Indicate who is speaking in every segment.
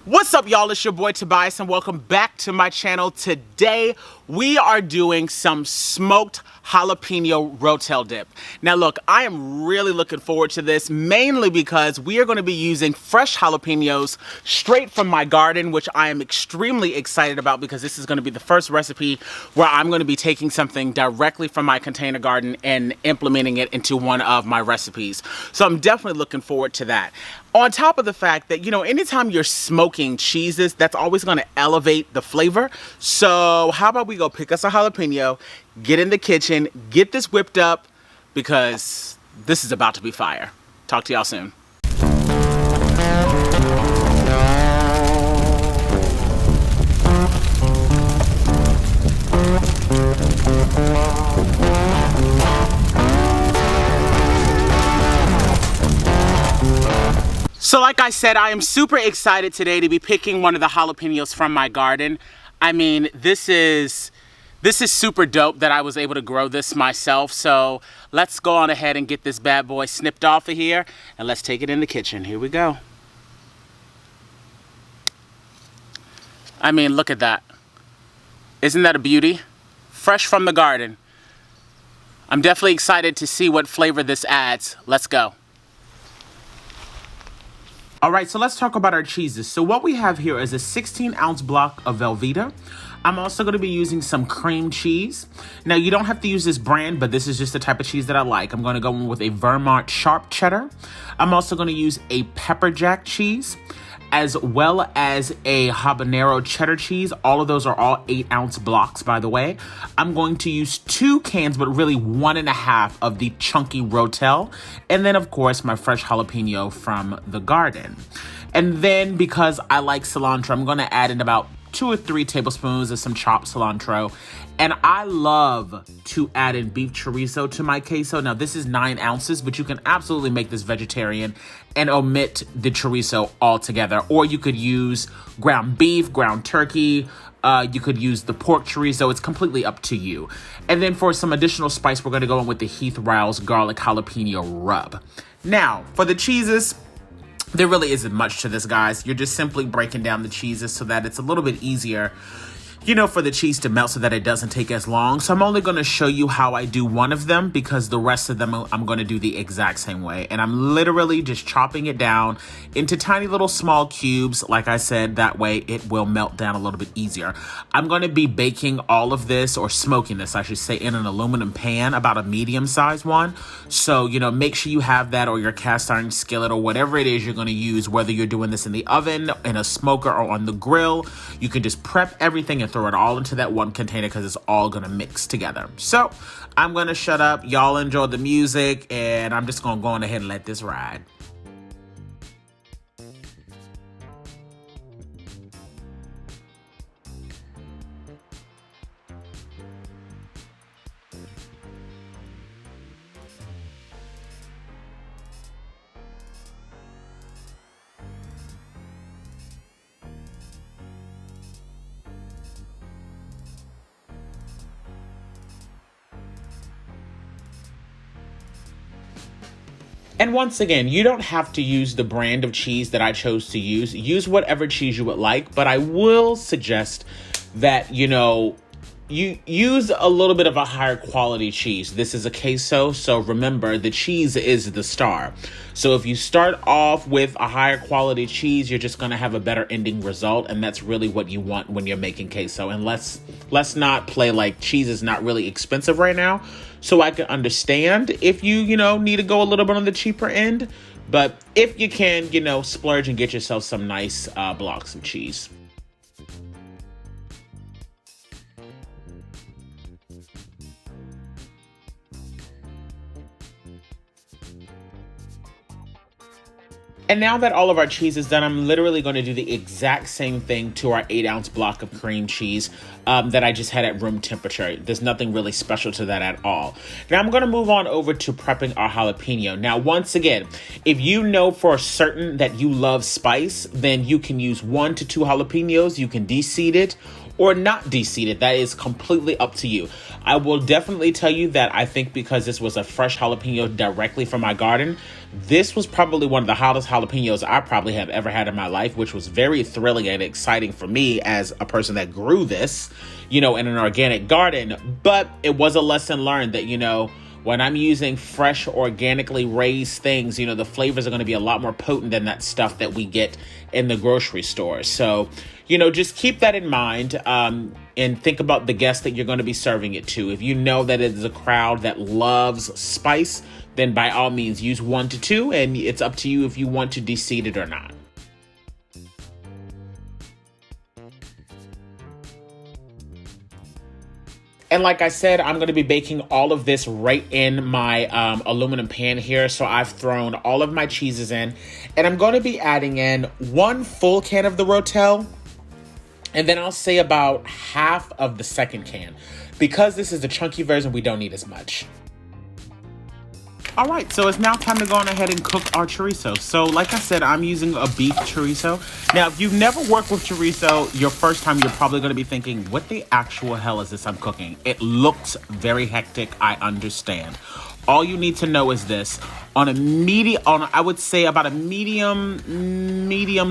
Speaker 1: What's up, y'all? It's your boy Tobias and welcome back to my channel. Today we are doing some smoked jalapeno rotel dip. Now look, I am really looking forward to this, mainly because we are going to be using fresh jalapenos straight from my garden, which I am extremely excited about because this is going to be the first recipe where I'm going to be taking something directly from my container garden and implementing it into one of my recipes. So I'm definitely looking forward to that. On top of the fact that, anytime you're smoking cheeses, that's always going to elevate the flavor. So how about we go pick us a jalapeno, get in the kitchen, get this whipped up, because this is about to be fire. Talk to y'all soon. So like I said, I am super excited today to be picking one of the jalapenos from my garden. I mean, this is super dope that I was able to grow this myself. So let's go on ahead and get this bad boy snipped off of here and let's take it in the kitchen. Here we go. I mean, look at that. Isn't that a beauty? Fresh from the garden. I'm definitely excited to see what flavor this adds. Let's go. All right, so let's talk about our cheeses. So what we have here is a 16-ounce block of Velveeta. I'm also going to be using some cream cheese. Now, you don't have to use this brand, but this is just the type of cheese that I like. I'm going to go in with a Vermont sharp cheddar. I'm also going to use a pepper jack cheese, as well as a habanero cheddar cheese. All of those are all 8-ounce blocks, by the way. I'm going to use 2 cans, but really 1.5 of the chunky rotel. And then, of course, my fresh jalapeno from the garden. And then, because I like cilantro, I'm going to add in about 2 or 3 tablespoons of some chopped cilantro. And I love to add in beef chorizo to my queso. Now, this is 9 ounces, but you can absolutely make this vegetarian and omit the chorizo altogether. Or you could use ground beef, ground turkey. You could use the pork chorizo. It's completely up to you. And then for some additional spice, we're going to go in with the Heath Rouse garlic jalapeno rub. Now, for the cheeses, there really isn't much to this, guys. You're just simply breaking down the cheeses so that it's a little bit easier, for the cheese to melt so that it doesn't take as long. So I'm only going to show you how I do one of them because the rest of them I'm going to do the exact same way. And I'm literally just chopping it down into tiny little small cubes. Like I said, that way it will melt down a little bit easier. I'm going to be baking all of this, or smoking this, I should say, in an aluminum pan, about a medium-sized one. So, make sure you have that, or your cast iron skillet, or whatever it is you're going to use, whether you're doing this in the oven, in a smoker, or on the grill. You can just prep everything and throw it all into that one container because it's all gonna mix together. So I'm gonna shut up. Y'all enjoy the music, and I'm just gonna go on ahead and let this ride. And once again, you don't have to use the brand of cheese that I chose to use. Use whatever cheese you would like, but I will suggest that, you use a little bit of a higher quality cheese. This is a queso, so remember, the cheese is the star. So if you start off with a higher quality cheese, you're just going to have a better ending result, and that's really what you want when you're making queso. And let's not play like cheese is not really expensive right now. So I can understand if you, need to go a little bit on the cheaper end. But if you can, splurge and get yourself some nice blocks of cheese. And now that all of our cheese is done, I'm literally going to do the exact same thing to our 8-ounce block of cream cheese that I just had at room temperature. There's nothing really special to that at all. Now I'm going to move on over to prepping our jalapeno. Now, once again, if you know for certain that you love spice, then you can use 1 to 2 jalapenos. You can de-seed it, or not de-seeded. That is completely up to you. I will definitely tell you that I think because this was a fresh jalapeno directly from my garden, this was probably one of the hottest jalapenos I probably have ever had in my life, which was very thrilling and exciting for me as a person that grew this, in an organic garden. But it was a lesson learned that, when I'm using fresh, organically raised things, the flavors are going to be a lot more potent than that stuff that we get in the grocery store. So, just keep that in mind, and think about the guests that you're going to be serving it to. If you know that it is a crowd that loves spice, then by all means use 1 to 2, and it's up to you if you want to de-seed it or not. And like I said, I'm going to be baking all of this right in my aluminum pan here. So I've thrown all of my cheeses in, and I'm going to be adding in 1 full can of the Rotel, and then I'll say about half of the second can. Because this is the chunky version, we don't need as much. All right, so it's now time to go on ahead and cook our chorizo. So like I said, I'm using a beef chorizo. Now, if you've never worked with chorizo, your first time, you're probably gonna be thinking, what the actual hell is this I'm cooking? It looks very hectic, I understand. All you need to know is this: I would say about a medium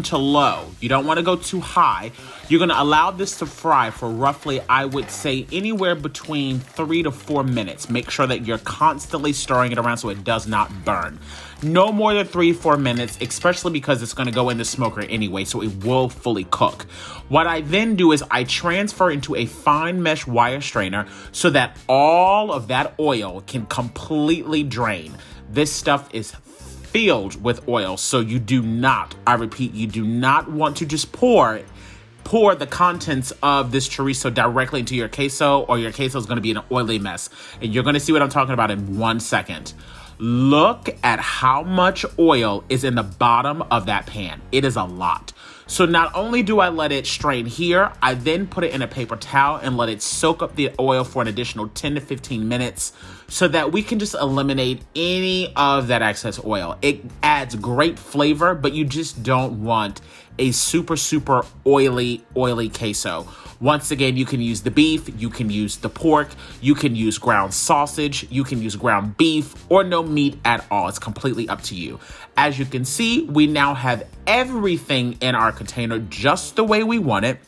Speaker 1: to low. You don't want to go too high. You're going to allow this to fry for roughly, I would say, anywhere between 3 to 4 minutes. Make sure that you're constantly stirring it around so it does not burn. No more than 3-4 minutes, especially because it's going to go in the smoker anyway, so it will fully cook. What I then do is I transfer into a fine mesh wire strainer so that all of that oil can completely drain. This stuff is filled with oil, so you do not, I repeat, you do not want to just pour the contents of this chorizo directly into your queso, or your queso is going to be an oily mess. And you're going to see what I'm talking about in 1 second. Look at how much oil is in the bottom of that pan. It is a lot. So not only do I let it strain here, I then put it in a paper towel and let it soak up the oil for an additional 10 to 15 minutes so that we can just eliminate any of that excess oil. It adds great flavor, but you just don't want a super oily queso. Once again, you can use the beef, you can use the pork, you can use ground sausage, you can use ground beef, or no meat at all. It's completely up to you. As you can see, we now have everything in our container just the way we want it.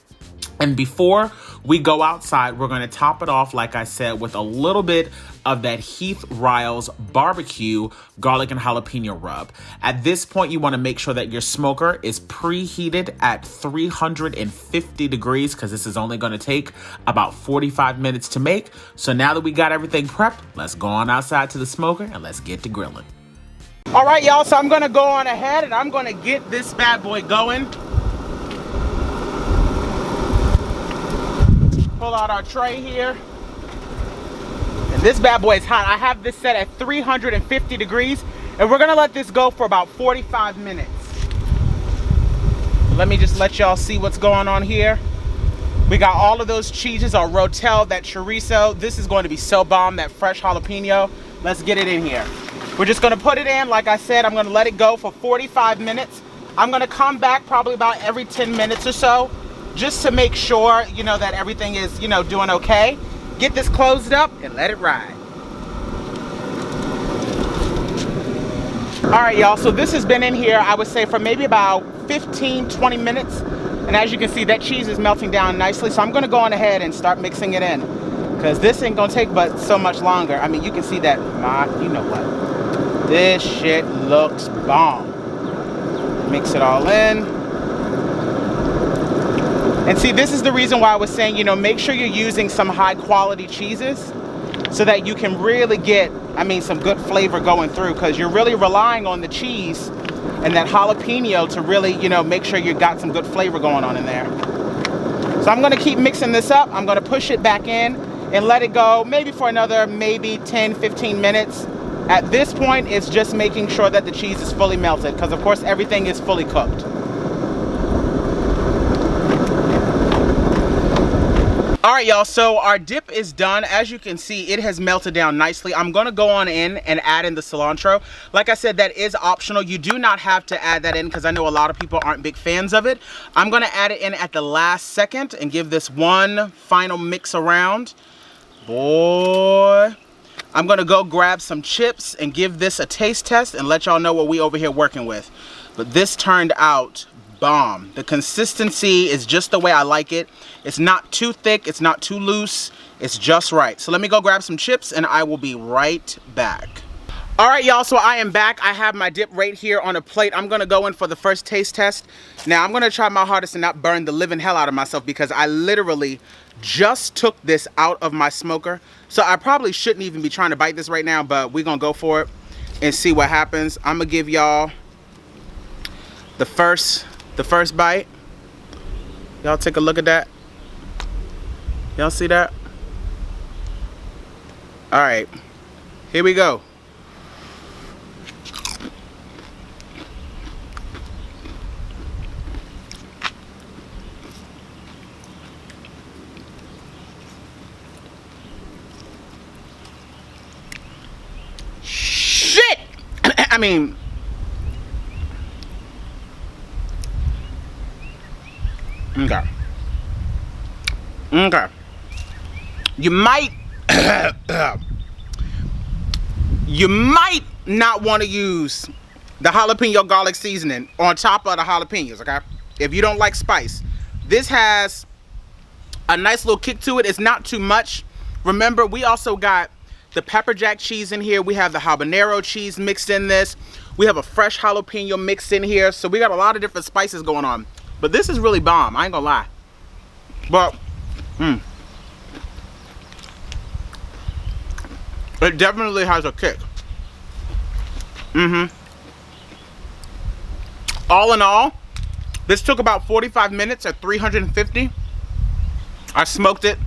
Speaker 1: And before we go outside, we're going to top it off, like I said, with a little bit of that Heath Riles barbecue garlic and jalapeno rub. At this point, you want to make sure that your smoker is preheated at 350 degrees because this is only going to take about 45 minutes to make. So now that we got everything prepped, let's go on outside to the smoker and let's get to grilling. All right, y'all, so I'm going to go on ahead and I'm going to get this bad boy going. Pull out our tray here. And this bad boy is hot. I have this set at 350 degrees, and we're gonna let this go for about 45 minutes. Let me just let y'all see what's going on here. We got all of those cheeses, our Rotel, that chorizo. This is going to be so bomb, that fresh jalapeno. Let's get it in here. We're just gonna put it in. Like I said, I'm gonna let it go for 45 minutes. I'm gonna come back probably about every 10 minutes or so, just to make sure, that everything is, doing okay. Get this closed up and let it ride. All right, y'all, so this has been in here, I would say, for maybe about 15-20 minutes. And as you can see, that cheese is melting down nicely. So I'm gonna go on ahead and start mixing it in, because this ain't gonna take but so much longer. I mean, you can see that, you know what? This shit looks bomb. Mix it all in. And see, this is the reason why I was saying, make sure you're using some high quality cheeses so that you can really get, some good flavor going through, because you're really relying on the cheese and that jalapeno to really, make sure you got some good flavor going on in there. So I'm gonna keep mixing this up. I'm gonna push it back in and let it go maybe for another 10-15 minutes. At this point, it's just making sure that the cheese is fully melted, because of course everything is fully cooked. All right, y'all, so our dip is done. As you can see, it has melted down nicely. I'm gonna go on in and add in the cilantro. Like I said, that is optional. You do not have to add that in because I know a lot of people aren't big fans of it. I'm gonna add it in at the last second and give this one final mix around. Boy, I'm gonna go grab some chips and give this a taste test and let y'all know what we over here working with. But this turned out bomb. The consistency is just the way I like it. It's not too thick, it's not too loose, it's just right. So let me go grab some chips and I will be right back. All right, y'all, so I am back. I have my dip right here on a plate. I'm gonna go in for the first taste test. Now I'm gonna try my hardest to not burn the living hell out of myself because I literally just took this out of my smoker. So I probably shouldn't even be trying to bite this right now, but we're gonna go for it and see what happens. I'm gonna give y'all the first bite. Y'all take a look at that. Y'all see that? All right, here we go. Shit! I mean, okay. Okay. You might you might not want to use the jalapeno garlic seasoning on top of the jalapenos, okay? If you don't like spice. This has a nice little kick to it. It's not too much. Remember, we also got the pepper jack cheese in here. We have the habanero cheese mixed in this. We have a fresh jalapeno mixed in here. So we got a lot of different spices going on. But this is really bomb. I ain't gonna lie. But, it definitely has a kick. All in all, this took about 45 minutes at 350. I smoked it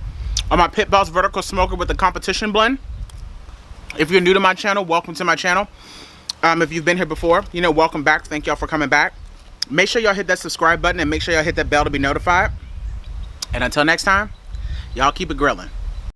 Speaker 1: on my P.O Box vertical smoker with the competition blend. If you're new to my channel, welcome to my channel. If you've been here before, you know, welcome back. Thank y'all for coming back. Make sure y'all hit that subscribe button and make sure y'all hit that bell to be notified. And until next time, y'all keep it grilling.